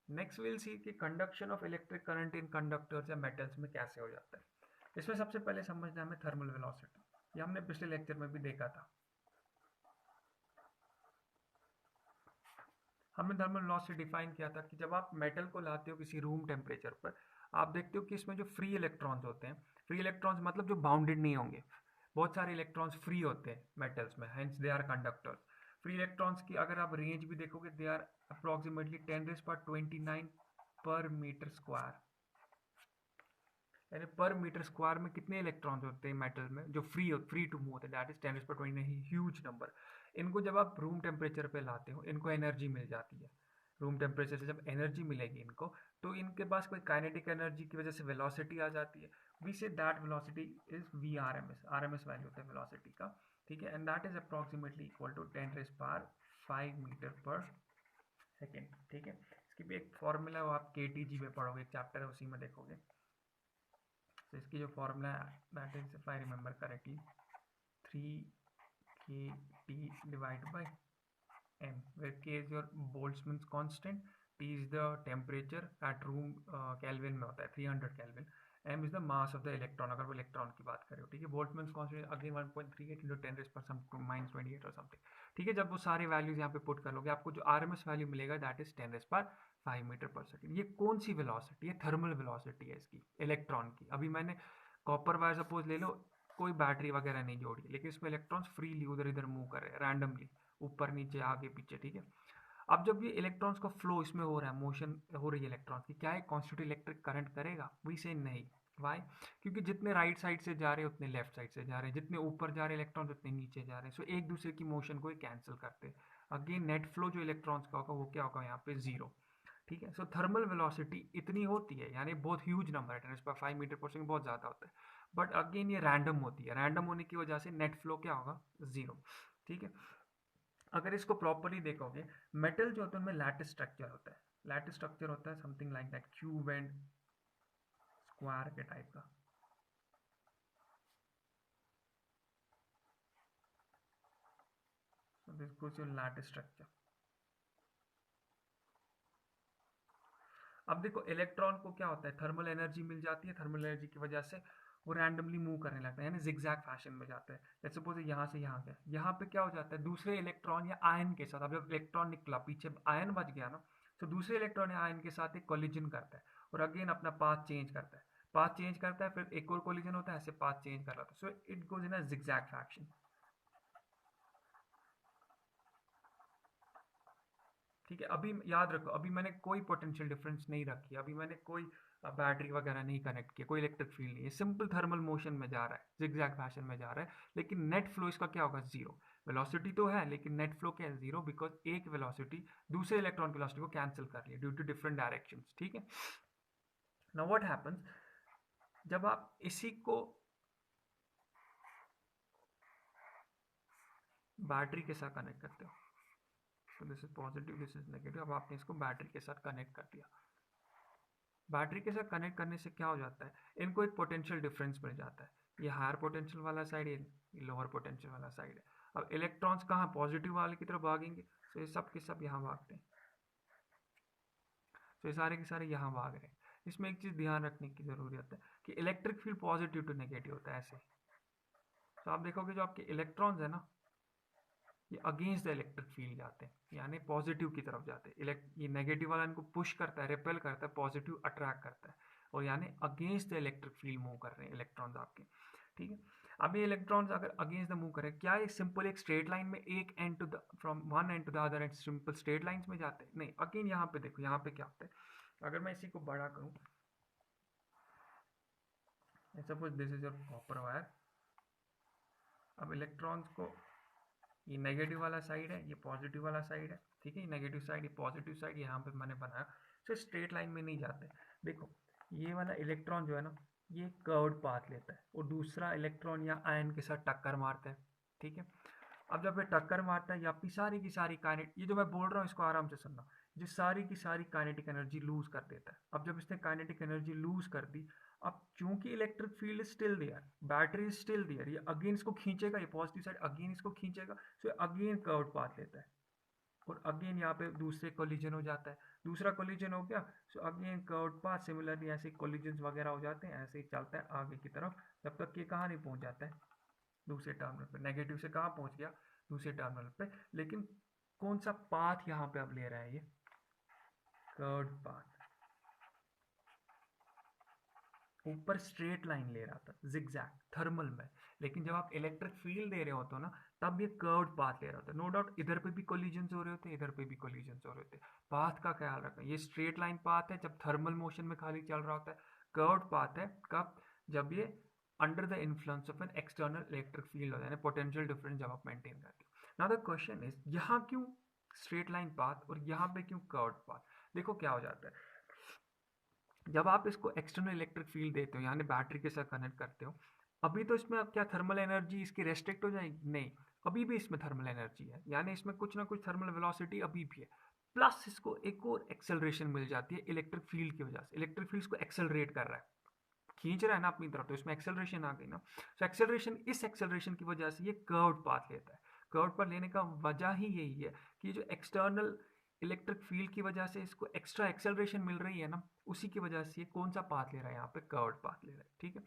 Next will see कि conduction of electric current in conductors या metals में कैसे हो जाता है। इसमें सबसे पहले समझना है हमें थर्मल वेलोसिटी। ये हमने पिछले लेक्चर में भी देखा था। हमने थर्मल वेलोसिटी डिफाइन किया था कि जब आप मेटल को लाते हो किसी रूम टेम्परेचर पर, आप देखते हो कि इसमें जो फ्री इलेक्ट्रॉन्स होते हैं, फ्री इलेक्ट्रॉन्स मतलब जो बाउंडेड नहीं होंगे, बहुत सारे इलेक्ट्रॉन्स फ्री होते हैं मेटल्स में, hence they are conductors. Free electrons की अगर आप रेंज भी देखोगे, दे आर अप्रोक्सीमेटली 10⁻29 पर मीटर स्क्वायर। यानी पर मीटर स्क्वायर में कितने इलेक्ट्रॉन्स होते हैं मेटल में जो फ्री टू मूव होते हैं, दैट इज 10⁻20, ह्यूज नंबर। इनको जब आप रूम टेम्परेचर पे लाते हो, इनको एनर्जी मिल जाती है। रूम टेम्परेचर से जब एनर्जी मिलेगी इनको, तो इनके पास कोई काइनेटिक एनर्जी की वजह से वेलोसिटी आ जाती है। We say that velocity is v r m s value होता है वेलोसिटी का। ठीक है, and that is approximately equal to 10⁻5 meter per second. ठीक है, इसकी भी एक फॉर्मूला है, वो आप के टी जी में पढ़ोगे, एक चैप्टर है उसी में देखोगे। तो इसकी जो फॉर्मूला है, that is if I remember correctly 3 kT divided by m, where k is your Boltzmann's constant, T is the temperature at room Kelvin में होता है 300 Kelvin, m is the mass of the electron, अगर वो electron की बात करें। ठीक है, Boltzmann constant again 1.38 into 10 raised per some -28 और समथिंग। ठीक है, जब वो सारे वैल्यूज यहाँ पे पुट कर लोगे, आपको जो आरएमएस वैल्यू मिलेगा that is 10⁻5 meter per second. ये कौन सी वेलोसिटी है? थर्मल वेलोसिटी है इसकी, इलेक्ट्रॉन की। अभी मैंने कॉपर वायर सपोज ले लो, कोई बैटरी वगैरह नहीं जोड़ी, लेकिन इसमें इलेक्ट्रॉन्स फ्रीली उधर इधर मूव कर रहे हैं रैंडमली, ऊपर नीचे आगे पीछे। ठीक है, अब जब ये इलेक्ट्रॉन्स का फ्लो इसमें हो रहा है, मोशन हो रही है इलेक्ट्रॉन की, क्या है कॉन्स्टिट्यूट इलेक्ट्रिक करंट करेगा? वी से नहीं। वाई? क्योंकि जितने राइट साइड से जा रहे हैं उतने लेफ्ट साइड से जा रहे हैं, जितने ऊपर जा रहे हैं इलेक्ट्रॉन उतने नीचे जा रहे हैं। सो एक दूसरे की मोशन को कैंसिल करते हैं। अगेन नेट फ्लो जो इलेक्ट्रॉन्स का होगा वो क्या होगा यहाँ पे? जीरो। ठीक है, सो थर्मल वेलोसिटी इतनी होती है, यानी बहुत ह्यूज नंबर है, 10⁻5 मीटर पर सेकेंड, बहुत ज़्यादा होता है। बट अगेन ये रैंडम होती है, रैंडम होने की वजह से नेट फ्लो क्या होगा? जीरो। ठीक है, अगर इसको प्रॉपरली देखोगे, मेटल जो होता है उनमें लैटिस स्ट्रक्चर होता है। लैटिस स्ट्रक्चर होता है something like that, cube and square के टाइप का। So this goes your lattice structure. अब देखो इलेक्ट्रॉन को क्या होता है, थर्मल एनर्जी मिल जाती है, थर्मल एनर्जी की वजह से वो रैंडमली मूव करने लगता है, यानी जिगजैग फैशन में जाता है। लेट्स सपोज यहाँ से यहाँ गया, यहाँ पे क्या हो जाता है, दूसरे इलेक्ट्रॉन या आयन के साथ, अब जब इलेक्ट्रॉन निकला पीछे आयन बच गया ना, तो दूसरे इलेक्ट्रॉन या आयन के साथ एक कोलिजन करता है और अगेन अपना पाथ चेंज करता है। पाथ चेंज करता है, फिर एक और कोलिजन होता है, ऐसे पाथ चेंज कर रहा था। So it goes in a zigzag fashion. ठीक है, अभी याद रखो, अभी मैंने कोई पोटेंशियल डिफरेंस नहीं रखी, अभी मैंने कोई बैटरी वगैरह नहीं कनेक्ट किया, कोई इलेक्ट्रिक फील्ड नहीं है, सिंपल थर्मल मोशन में जा रहा है, जिगजैग फैशन में जा रहा है। लेकिन नेट फ्लो इसका क्या होगा? जीरो। वेलोसिटी तो है लेकिन नेट फ्लो क्या है? जीरो, बिकॉज एक वेलोसिटी दूसरे इलेक्ट्रॉन की वेलोसिटी को कैंसिल कर रही है ड्यू टू डिफरेंट डायरेक्शन। ठीक है, नाउ व्हाट हैपेंस जब आप इसी को बैटरी के साथ कनेक्ट करते हो, तो this is positive, this is negative, अब आपने इसको बैटरी के साथ कनेक्ट कर दिया। बैटरी के साथ कनेक्ट करने से क्या हो जाता है, इनको एक पोटेंशियल डिफरेंस मिल जाता है। ये हायर पोटेंशियल वाला साइड, ये लोअर पोटेंशियल वाला साइड है। अब इलेक्ट्रॉन्स कहाँ पॉजिटिव वाले की तरफ भागेंगे, तो ये सब के सब यहाँ भागते हैं। तो ये सारे के सारे यहाँ भाग रहे हैं। इसमें एक चीज़ ध्यान रखने की ज़रूरत है कि electric field positive to negative होता है ऐसे। तो आप देखोगे जो आपके इलेक्ट्रॉन्स है ना, ये अगेंस्ट द इलेक्ट्रिक फील्ड जाते हैं, यानी पॉजिटिव की तरफ जाते हैं। ये नेगेटिव वाला इनको पुश करता है, रिपेल करता है, पॉजिटिव अट्रैक्ट करता है, और यानी against the electric field move कर रहे हैं इलेक्ट्रॉन्स आपके। ठीक है, अब ये इलेक्ट्रॉन्स अगर अगेंस्ट द मूव करें, क्या ये सिंपल एक स्ट्रेट लाइन में एक end to the from one end to the other end simple straight lines में जाते हैं? नहीं। अगेन यहाँ पे देखो, यहाँ पे क्या होता है, अगर मैं इसी को बड़ा करूँ, suppose this is your copper wire. अब इलेक्ट्रॉन्स को, ये नेगेटिव वाला साइड है, ये पॉजिटिव वाला साइड है। ठीक है, ये नेगेटिव साइड, ये पॉजिटिव साइड यहाँ पे मैंने बनाया। तो स्ट्रेट लाइन में नहीं जाते। देखो ये वाला इलेक्ट्रॉन जो है ना, ये कर्व्ड पाथ लेता है और दूसरा इलेक्ट्रॉन या आयन के साथ टक्कर मारता है। ठीक है, अब जब ये टक्कर मारता है, ये अपनी सारी की सारी काइनेट, ये जो मैं बोल रहा हूँ इसको आराम से सुनना, ये सारी की सारी काइनेटिक एनर्जी लूज कर देता है। अब जब इसने काइनेटिक एनर्जी लूज कर दी, अब चूंकि electric field is still there, battery is still there, ये अगेन इसको खींचेगा, ये पॉजिटिव साइड अगेन इसको खींचेगा, सो अगेन कर्व्ड पाथ लेता है। और अगेन यहाँ पे दूसरे कोलिजन हो जाता है, दूसरा कोलिजन हो गया, so again curved path, similarly ऐसे कोलिजन्स वगैरह हो जाते हैं, ऐसे ही चलता है आगे की तरफ जब तक कि कहाँ नहीं पहुँच जाता है दूसरे टर्मिनल पे। नेगेटिव से कहाँ पहुँच गया, दूसरे टर्मिनल पे। लेकिन कौन सा पाथ यहाँ पे अब ले रहा है ये, कर्व्ड पाथ। ऊपर स्ट्रेट लाइन ले रहा था जिगजैग थर्मल में, लेकिन जब आप इलेक्ट्रिक फील्ड दे रहे होते हो ना, तब ये कर्व्ड पाथ ले रहा होता है। नो डाउट इधर पे भी कोलिजन्स हो रहे होते हैं, इधर पे भी कोलिजन्स हो रहे होते हैं। पाथ का ख्याल रखना, ये स्ट्रेट लाइन पाथ है जब थर्मल मोशन में खाली चल रहा होता है। कर्व्ड पाथ है कब, जब ये under the influence of an external electric field हो जाए, पोटेंशियल डिफरेंस जब आप मेंटेन करते हो। नाउ द क्वेश्चन इज, यहाँ क्यों स्ट्रेट लाइन पाथ और यहाँ पे क्यों कर्व्ड पाथ। देखो क्या हो जाता है, जब आप इसको एक्सटर्नल इलेक्ट्रिक फील्ड देते हो यानी बैटरी के साथ कनेक्ट करते हो, अभी तो इसमें अब क्या थर्मल एनर्जी इसकी रेस्ट्रिक्ट हो जाएगी, नहीं, अभी भी इसमें थर्मल एनर्जी है, यानी इसमें कुछ ना कुछ थर्मल वेलोसिटी अभी भी है। प्लस इसको एक और एक्सेलरेशन मिल जाती है इलेक्ट्रिक फील्ड की वजह से, इलेक्ट्रिक फील्ड को एक्सेलरेट कर रहा है, खींच रहा है ना अपनी तरफ, तो इसमें एक्सेलरेशन आ गई ना। तो एक्सेलरेशन, इस एक्सेलरेशन की वजह से ये कर्व्ड पाथ लेता है। कर्व्ड पाथ लेने का वजह ही यही है कि जो एक्सटर्नल इलेक्ट्रिक फील्ड की वजह से इसको एक्स्ट्रा एक्सेलरेशन मिल रही है ना, उसी की वजह से ये कौन सा पाथ ले रहा है, यहाँ पे कर्व्ड पाथ ले रहा है, ठीक है।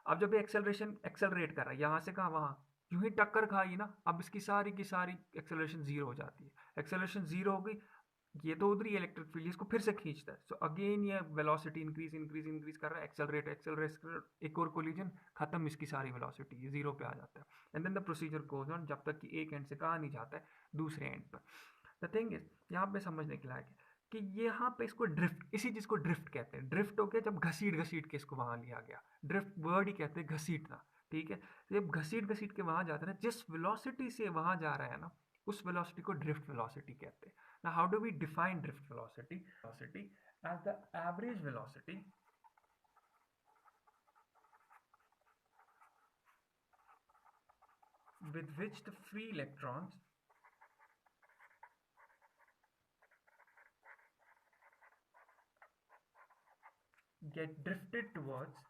अब जब ये एक्सेलरेशन एक्सेलरेट कर रहा है यहाँ से कहाँ वहाँ, यूं ही टक्कर खाई ना, अब इसकी सारी की सारी एक्सेलरेशन जीरो हो जाती है। एक्सेलरेशन जीरो हो गई, ये तो उधर ही इलेक्ट्रिक फील्ड इसको फिर से खींचता है, सो अगेन ये वेलोसिटी इंक्रीज इंक्रीज इंक्रीज कर रहा है, एक्सेलरेट एक्सेलरेट, एक और कोलिजन, खत्म इसकी सारी वेलोसिटी, ये जीरो पे आ जाता है। And then the procedure goes on जब तक कि एक एंड से कहाँ नहीं जाता है दूसरे एंड पर। द थिंग इज, यहाँ पे समझने के लायक है कि यहाँ पे इसको ड्रिफ्ट, इसी चीज को ड्रिफ्ट कहते हैं। ड्रिफ्ट हो गया जब घसीट घसीट के इसको वहां लिया गया, ड्रिफ्ट वर्ड ही कहते हैं घसीटना, ठीक है। जब घसीट घसीट के वहां जाता है ना, जिस वेलोसिटी से वहां जा रहा है ना, उस वेलोसिटी को ड्रिफ्ट वेलोसिटी कहते हैं। Now, how do we define drift velocity? Velocity as the average velocity with which the free electrons get drifted towards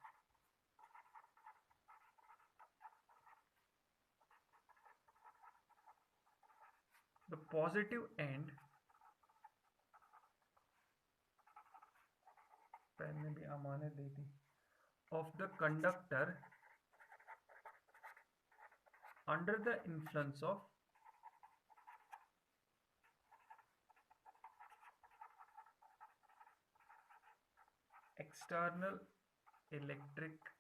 the positive end, पहले भी अमानत दे दी, of the conductor under the influence of external electric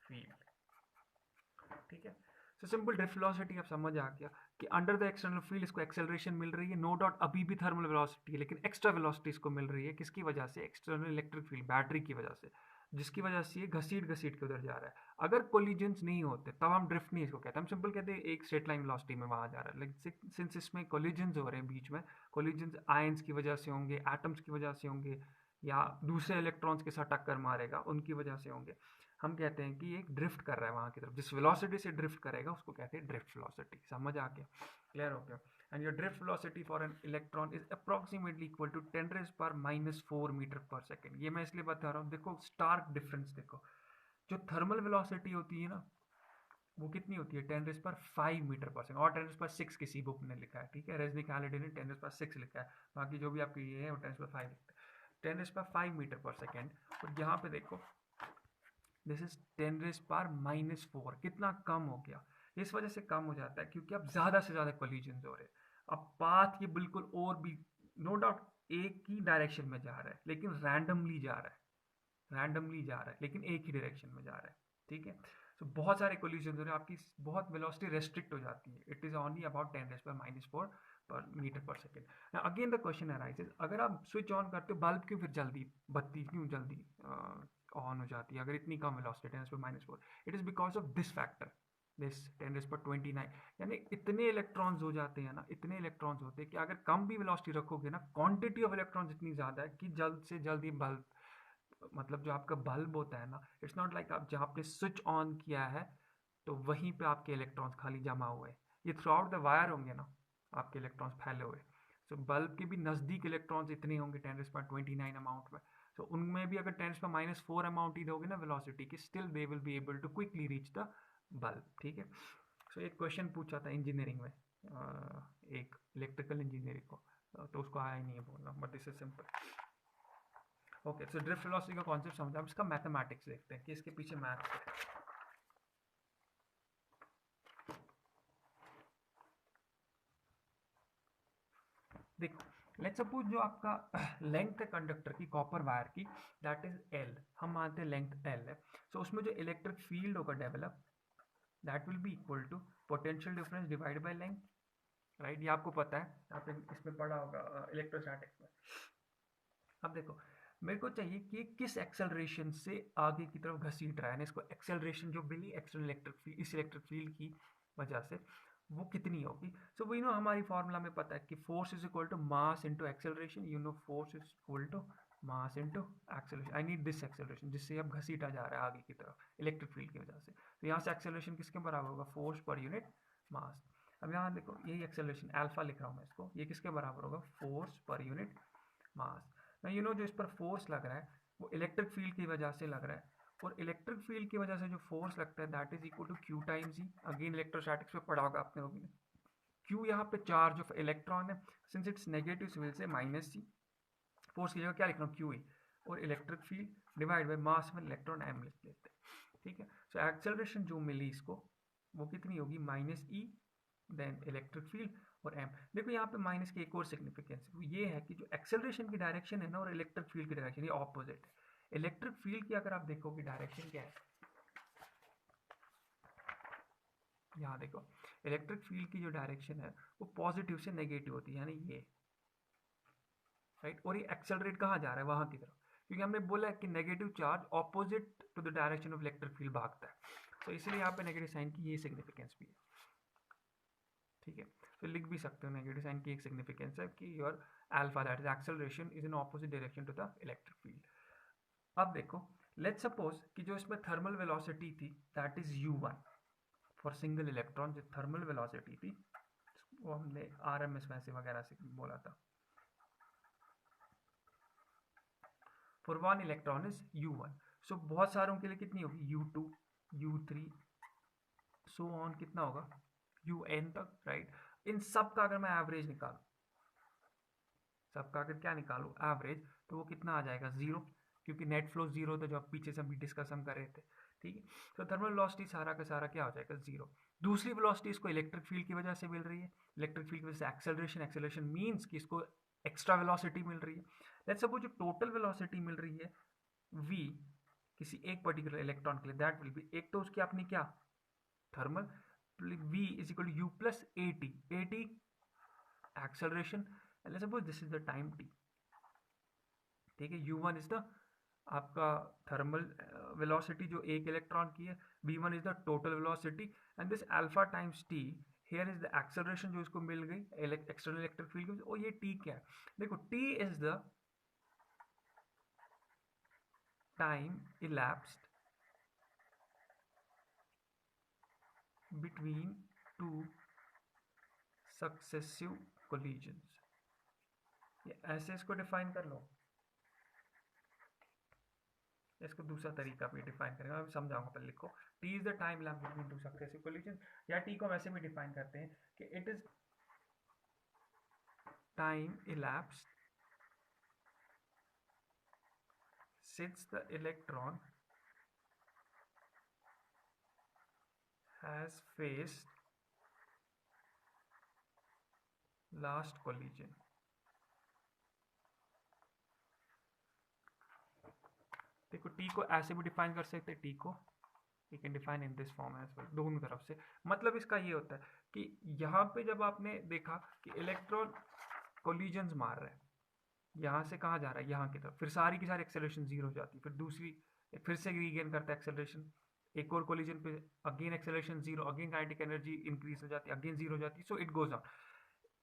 field, ठीक है। So simple drift velocity आप समझ आ गया कि under the external field इसको acceleration मिल रही है, नो डाउट अभी भी थर्मल वेलोसिटी है, लेकिन एक्स्ट्रा वेलोसिटी इसको मिल रही है, किसकी वजह से, एक्सटर्नल इलेक्ट्रिक फील्ड बैटरी की वजह से, जिसकी वजह से ये घसीट घसीट के उधर जा रहा है। अगर कोलिजन्स नहीं होते तब हम ड्रिफ्ट नहीं इसको कहते, हम सिंपल कहते हैं एक स्ट्रेट लाइन वेलोसिटी में वहां जा रहा है। लेकिन सिंस इसमें कोलिजन्स हो रहे हैं बीच में, कोलिजन्स आयंस की वजह से होंगे, एटम्स की वजह से होंगे, या दूसरे इलेक्ट्रॉन्स के साथ टक्कर मारेगा उनकी वजह से होंगे, हम कहते हैं कि एक ड्रिफ्ट कर रहा है वहां की तरफ, जिस वेलोसिटी से ड्रिफ्ट करेगा उसको कहते हैं ड्रिफ्ट वेलोसिटी। समझ आ गया, क्लियर हो गया। And your drift velocity for an electron is approximately equal to 10⁻⁻⁴ meter per second. ये मैं इसलिए बता रहा हूँ, देखो स्टार्क डिफरेंस देखो, जो थर्मल वेलोसिटी होती है ना, वो कितनी होती है 10⁵ मीटर पर सेकंड, और 10⁶ किसी बुक ने लिखा है, ठीक है, रेजनिक हैलिडे ने 10⁶ लिखा है, बाकी जो भी आपकी ये है वो 10⁵ लिखता है, 10⁵ मीटर पर सेकेंड। और यहाँ पे देखो दिस इज 10⁻⁻⁴, कितना कम हो गया, इस वजह से कम हो जाता है क्योंकि अब ज्यादा से ज्यादा कोलिजन हो रहे हैं। अब पाथ ये बिल्कुल और भी, नो डाउट एक ही डायरेक्शन में जा रहा है, लेकिन रैंडमली जा रहा है, रैंडमली जा रहा है लेकिन एक ही डायरेक्शन में जा रहा है, ठीक है। तो बहुत सारे कोलिजन हो रहे हैं, आपकी बहुत वेलोसिटी रेस्ट्रिक्ट हो जाती है, इट इज ओनली अबाउट 10⁻⁻⁴ पर metre per second. Again the question arises, अगर आप स्विच ऑन करते हो बल्ब क्यों फिर जल्दी, बत्ती क्यों जल्दी ऑन हो जाती है अगर इतनी कम velocity 10⁻⁴? It is because of this factor, this 10⁻29, यानी इतने इलेक्ट्रॉन्स हो जाते हैं ना, इतने इलेक्ट्रॉन्स होते हैं कि अगर कम भी वेलोसिटी रखोगे ना, क्वांटिटी ऑफ इलेक्ट्रॉन्स इतनी ज्यादा है कि जल्द से जल्द ये बल्ब, मतलब जो आपका बल्ब होता है ना, इट्स नॉट लाइक आप जहाँ आपने स्विच ऑन किया है तो वहीं पे आपके इलेक्ट्रॉन्स खाली जमा हुए, ये थ्रू आउट द वायर होंगे ना आपके इलेक्ट्रॉन्स फैले हुए। सो बल्ब के भी नज़दीक इलेक्ट्रॉन्स इतने होंगे 10⁻29 अमाउंट में, तो उनमें भी अगर 10⁻⁴ अमाउंट ही दोगे ना वेलोसिटी की, still they will be able to quickly reach the bulb, ठीक है। सो एक क्वेश्चन पूछा था इंजीनियरिंग में, एक इलेक्ट्रिकल इंजीनियरिंग को, तो उसको आया ही नहीं है बोलना, but this is simple. Okay, so drift velocity का कॉन्सेप्ट समझा, अब इसका मैथमेटिक्स देखते हैं कि इसके पीछे मैथ्स है। देखो, लेट्स सपोज जो आपका लेंथ है कंडक्टर की, कॉपर वायर की, दैट इज एल, हम मानते हैं लेंथ एल है। सो उसमें जो इलेक्ट्रिक फील्ड होगा develop, that will be equal to potential difference divide by length, right? ये आपको पता है, आपने इसमें पढ़ा होगा इलेक्ट्रोस्टैटिक्स में। अब देखो, मेरे को चाहिए कि किस एक्सेलरेशन से आगे की तरफ घसीट रहा है, इसको एक्सेलरेशन जो मिली एक्सटर्नल इलेक्ट्रिक फील्ड, इस इलेक्ट्रिक फील्ड की वजह से, वो कितनी होगी। सो वही नो हमारी फॉर्मूला में पता है कि force is equal to mass into acceleration, you know force is equal to mass into acceleration. I need this acceleration जिससे अब घसीटा जा रहा है आगे की तरफ इलेक्ट्रिक फील्ड की वजह से। तो यहाँ से एक्सेलरेशन किसके बराबर होगा, फोर्स पर यूनिट मास। अब यहाँ देखो, यही एक्सेलरेशन अल्फा लिख रहा हूँ मैं इसको, ये किसके बराबर होगा, फोर्स पर यूनिट मास। ना यू नो जो इस पर फोर्स लग रहा है वो इलेक्ट्रिक फील्ड की वजह से लग रहा है, और इलेक्ट्रिक फील्ड की वजह से जो फोर्स लगता है that is equal to q times e. Again electrostatics में पढ़ा होगा आपने लोगों ने, क्यू यहाँ पे चार्ज ऑफ इलेक्ट्रॉन है, सिंस इट्स नेगेटिव सिविल से माइनस सी, फोर्स की जगह क्या लिख रहा हूँ, क्यू ई, और electric field divide by mass में इलेक्ट्रॉन एम लिख लेते हैं, ठीक है। सो एक्सेलरेशन जो मिली इसको वो कितनी होगी, minus e then electric field और एम। देखो यहाँ पे माइनस की एक और सिग्निफिकेंस ये है कि जो एक्सेलरेशन की डायरेक्शन है ना और इलेक्ट्रिक फील्ड की डायरेक्शन ये ऑपोजिट है। इलेक्ट्रिक फील्ड की अगर आप देखोगे डायरेक्शन क्या है, यहाँ देखो, इलेक्ट्रिक फील्ड की जो डायरेक्शन है वो पॉजिटिव से नेगेटिव होती है, यानी ये, राइट। और ये एक्सेलरेट कहाँ जा रहा है, वहां की तरफ, क्योंकि हमने बोला है कि negative charge opposite to the direction of electric field भागता है, तो इसलिए यहाँ पे नेगेटिव साइन की ये सिग्निफिकेंस भी है, ठीक है। तो लिख भी सकते हो नेगेटिव साइन की एक सिग्निफिकेंस है कि your alpha that is acceleration is in opposite direction to the electric field. अब देखो, लेट्स सपोज कि जो इसमें थर्मल वेलोसिटी थी that is u1 for single electron, जो थर्मल वेलोसिटी थी वो हमने आरएमएस वैसे वगैरह से बोला था, for one electron is u1। So बहुत सारों के लिए कितनी होगी, u2 u3 सो ऑन, कितना होगा un तक, राइट। इन सब का अगर मैं एवरेज निकालूं, सबका अगर क्या निकालूं एवरेज, तो वो कितना आ जाएगा, जीरो, क्योंकि नेट फ्लो जीरो था जो आप पीछे से हम डिस्कस हम कर रहे थे, ठीक है। तो थर्मल वेलोसिटी सारा का सारा क्या हो जाएगा, जीरो। दूसरी वेलोसिटी इसको इलेक्ट्रिक फील्ड की वजह से मिल रही है, इलेक्ट्रिक फील्ड की वजह से एक्सेलरेशन, एक्सेलरेशन मीन्स कि इसको एक्स्ट्रा वेलोसिटी मिल रही है। लेट्स सपोज जो टोटल वेलोसिटी मिल रही है v किसी एक पर्टिकुलर इलेक्ट्रॉन के लिए, दैट विल बी, एक तो उसकी अपनी क्या thermal, v is equal to u plus at acceleration, and let's suppose this is the time t, ठीक है। u1 इज द आपका थर्मल वेलोसिटी जो एक इलेक्ट्रॉन की है, v1 is the total velocity, and this alpha times t here is the acceleration जो इसको मिल गई एक्सटर्नल इलेक्ट्रिक फील्ड, और ये t क्या है, देखो t is the time elapsed between two successive collisions, ये ऐसे इसको डिफाइन कर लो, इसको दूसरा तरीका भी डिफाइन करेंगे, मैं समझाऊंगा, पहले लिखो, t is the time lapse between two successive collision, या t को वैसे भी डिफाइन करते हैं कि it is time elapsed since the electron has faced last collision. देखो t को ऐसे भी डिफाइन कर सकते हैं, t को you can define in this form as well, दोनों तरफ से। मतलब इसका ये होता है कि यहाँ पे जब आपने देखा कि इलेक्ट्रॉन कोलिजन्स मार रहा है, यहाँ से कहाँ जा रहा है, यहाँ की तरफ, फिर सारी की सारी एक्सेलरेशन जीरो हो जाती है, फिर दूसरी फिर से रीगेन करता है एक्सेलरेशन, एक और कोलिजन पे again acceleration zero, again kinetic energy increase हो जाती है, अगेन जीरो हो जाती है, सो इट गोज ऑन।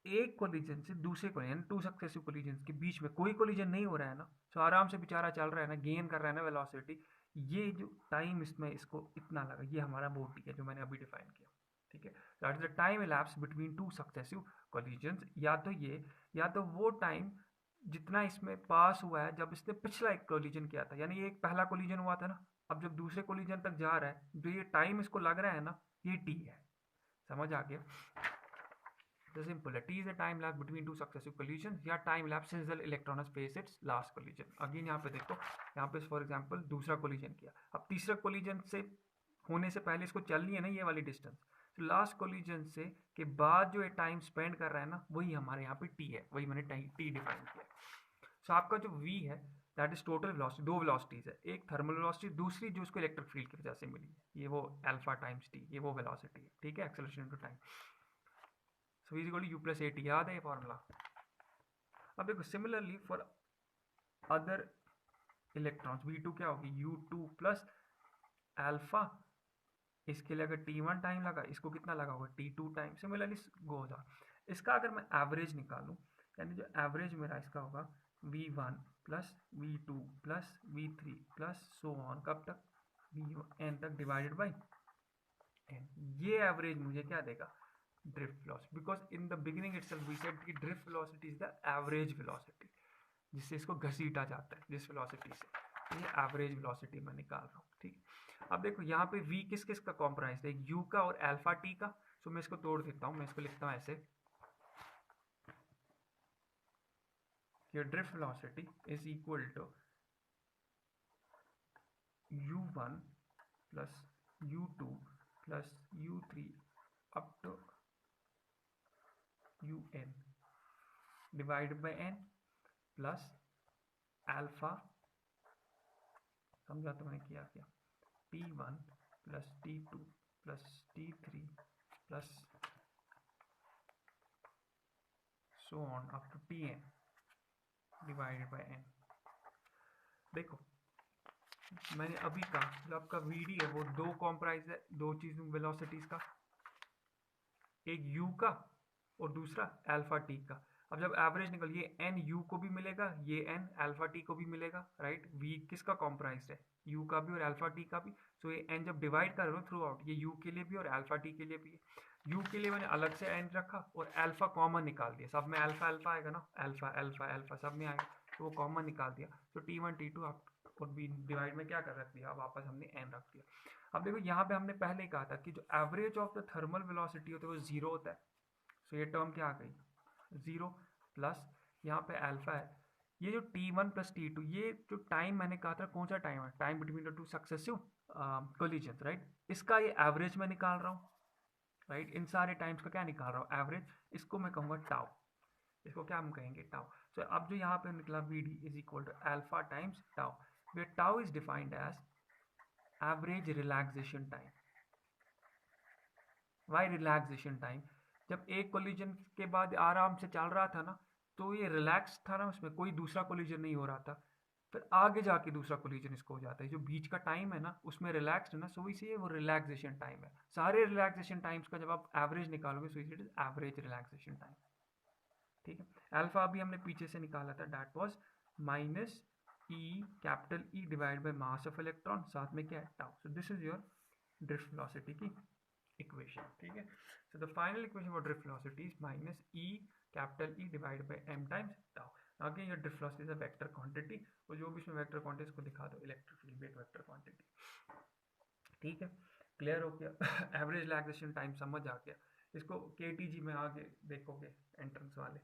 एक कोलिजन से दूसरे कोलिजन, टू सक्सेसिव कोलिजन के बीच में कोई कोलिजन नहीं हो रहा है ना, सो आराम से बेचारा चल रहा है ना, गेन कर रहा है ना वेलोसिटी, ये जो टाइम इसमें इसको इतना लगा, ये हमारा बोटी है जो मैंने अभी डिफाइन किया, ठीक है। That is the time elapse between two successive collisions, या तो ये, या तो वो टाइम जितना इसमें पास हुआ है जब इसने पिछला एक कोलिजन किया था, यानी ये एक पहला कोलिजन हुआ था ना, अब जब दूसरे कोलिजन तक जा रहा है, जो ये टाइम इसको लग रहा है ना, ये टी है, समझ आ गया। तो सिंपल है, t is the time lapse between two successive collision या time lapse since the electron has faced its last collision. Again यहाँ पे देखो, यहाँ पे फॉर एग्जांपल दूसरा कोलिजन किया, अब तीसरा कोलिजन से होने से पहले इसको चलनी है ना ये वाली डिस्टेंस, तो लास्ट कोलिजन से के बाद जो ये टाइम स्पेंड कर रहा है ना, वही हमारे यहाँ पे टी है, वही मैंने टी डिफाइन किया। सो आपका जो v है दैट इज टोटल वेलोसिटी, दो वेलोसिटीज है, एक थर्मल वेलोसिटी, दूसरी जो उसको इलेक्ट्रिक फील्ड की वजह से मिली है, ये वो अल्फा टाइम्स टी, ये वो वेलोसिटी है, ठीक है, acceleration into time. So v is equal to u plus at, याद है ये फॉर्मूला। अब देखो similarly for other electrons v2 क्या होगी, u2 प्लस अल्फा, इसके लिए अगर t1 टाइम लगा, इसको कितना लगा होगा t2 time, similarly goes on. इसका अगर मैं एवरेज निकालूं, यानी जो एवरेज मेरा इसका होगा v1 plus v2 plus v3 plus so on, कब तक, n तक डिवाइडेड बाई n, ये एवरेज मुझे क्या देगा, drift velocity, because in the beginning itself we said कि drift velocity is the average velocity, जिससे इसको घसीटा जाता है जिस वेलोसिटी से, तो ये एवरेज वेलोसिटी मैं निकाल रहा हूँ, ठीक। अब देखो यहाँ पे v किस किस का कॉम्प्राइज है, u का और अल्फा t का। सो मैं इसको तोड़ देता हूँ, मैं इसको लिखता हूँ ऐसे, your drift velocity is equal to u1 plus u2 plus u3 up to un divided by n plus alpha, समझा तो मैंने क्या किया, t1 plus t2 plus t3 plus so on up to tn divided by n। देखो मैंने अभी कहा जो आपका vd है वो दो कॉम्प्राइज है, दो चीज वेलोसिटीज का, एक u का और दूसरा अल्फा t का। अब जब एवरेज निकल, ये n u को भी मिलेगा, ये n अल्फा t को भी मिलेगा, राइट। v किसका कॉम्प्राइज है, u का भी और अल्फा t का भी। सो ये n जब डिवाइड कर रहे हो थ्रू आउट, ये u के लिए भी और अल्फा t के लिए भी है। u के लिए मैंने अलग से n रखा और अल्फा कॉमन निकाल दिया, सब में अल्फा अल्फा आएगा ना, अल्फा अल्फा अल्फा सब में आएगा, तो वो कॉमन निकाल दिया। तो t1 t2 आप और b डिवाइड में क्या कर रख दिया, वापस हमने n रख दिया। अब देखो यहाँ पे हमने पहले ही कहा था कि जो average of the thermal velocity होता है वो जीरो होता है। सो ये टर्म क्या आ गई, जीरो, प्लस यहाँ पे अल्फा है, ये जो t1 प्लस t2, ये जो टाइम मैंने कहा था कौन सा टाइम है, time between the two successive collision, right. इसका ये एवरेज मैं निकाल रहा हूँ, राइट। इन सारे टाइम्स का क्या निकाल रहा हूँ, एवरेज। इसको मैं कहूँगा टाउ, इसको क्या हम कहेंगे, टाउ। सो अब जो यहाँ पे निकला vd is equal to alpha times tau, where tau is defined as average relaxation time. Why relaxation time, जब एक कोलिजन के बाद आराम से चल रहा था ना, तो ये रिलैक्स था ना, उसमें कोई दूसरा कोलिजन नहीं हो रहा था, फिर आगे जाके दूसरा कोलिजन इसको हो जाता है, जो बीच का टाइम है ना उसमें रिलैक्स्ड है ना, सो इसीलिए वो रिलैक्सेशन टाइम है। सारे रिलैक्सेशन टाइम्स का जब आप एवरेज निकालोगे, so it is average relaxation time, ठीक है। अल्फा अभी हमने पीछे से निकाला था, that was minus e capital E divide by mass of electron, साथ में क्या है, tau. So this is your drift velocity की इक्वेशन, ठीक है। So the final equation for drift velocity is minus e capital E divide by m times tau. Again your drift velocity is a vector quantity, और जो भी इसमें vector quantity को दिखा दो, इलेक्ट्रिक फील्ड भी एक वेक्टर क्वांटिटी, ठीक है। क्लियर हो गया, एवरेज रिलैक्सेशन टाइम समझ आ गया। इसको केटीजी में आगे देखोगे एंट्रेंस वाले।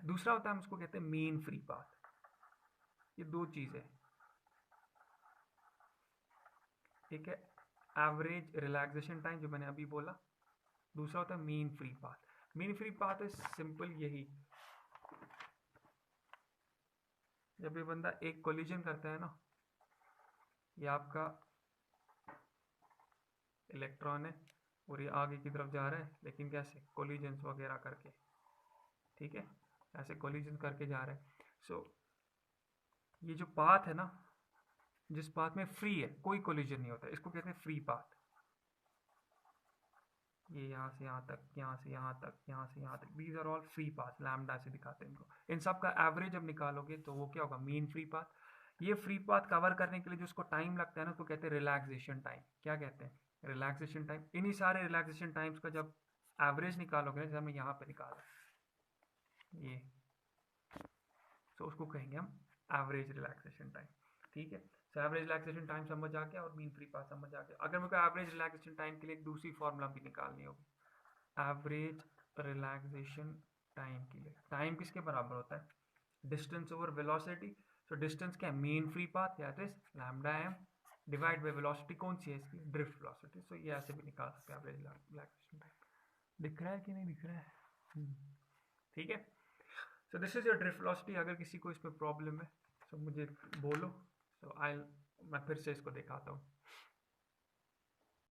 दूसरा होता है, हम इसको कहते हैं मेन फ्री पाथ। ये दो चीजें, एक है एवरेज रिलैक्सेशन टाइम जो मैंने अभी बोला, दूसरा होता है main free path. Main free path है सिंपल यही, जब ये बंदा एक कोलिजन करता है ना, ये आपका इलेक्ट्रॉन है और ये आगे की तरफ जा रहा है, लेकिन कैसे, कोलिजन्स वगैरह करके, ठीक है, ऐसे कोलिजन करके जा रहा है। सो ये जो पाथ है ना, जिस पाथ में फ्री है, कोई कोलिजन नहीं होता, इसको कहते हैं फ्री पाथ। ये यहाँ से यहाँ तक, यहाँ से यहाँ तक, यहाँ से यहाँ तक, these are all free path, lambda से दिखाते हैं इनको। इन सब का एवरेज जब निकालोगे तो वो क्या होगा, मीन फ्री पाथ। ये फ्री पाथ कवर करने के लिए जो उसको टाइम लगता है ना, उसको कहते हैं रिलैक्सेशन टाइम। क्या कहते हैं, रिलैक्सेशन टाइम। इन्हीं सारे रिलैक्सेशन टाइम्स का जब एवरेज निकालोगे, जैसे हमने यहाँ पे निकाला ये, तो उसको कहेंगे हम एवरेज रिलैक्सेशन टाइम, ठीक है। सो एवरेज रिलैक्सेशन टाइम समझ आ गया और मीन फ्री पाथ समझ आ गया। अगर मेरे को एवरेज रिलैक्सेशन टाइम के लिए एक दूसरी फॉर्मूला भी निकालनी होगी, एवरेज रिलैक्सेशन टाइम के लिए, टाइम किसके बराबर होता है, distance over velocity. So distance क्या है, mean free path, that is lambda m divide by velocity कौन सी है इसकी, ड्रिफ्ट वेलोसिटी। सो ये ऐसे भी निकाल सकते हैं एवरेज रिलैक्सेशन टाइम। दिख रहा है कि नहीं दिख रहा है, ठीक है। सो this is your drift velocity. अगर किसी को इसमें प्रॉब्लम है सो मुझे बोलो, सो आई मैं फिर से इसको दिखाता हूँ।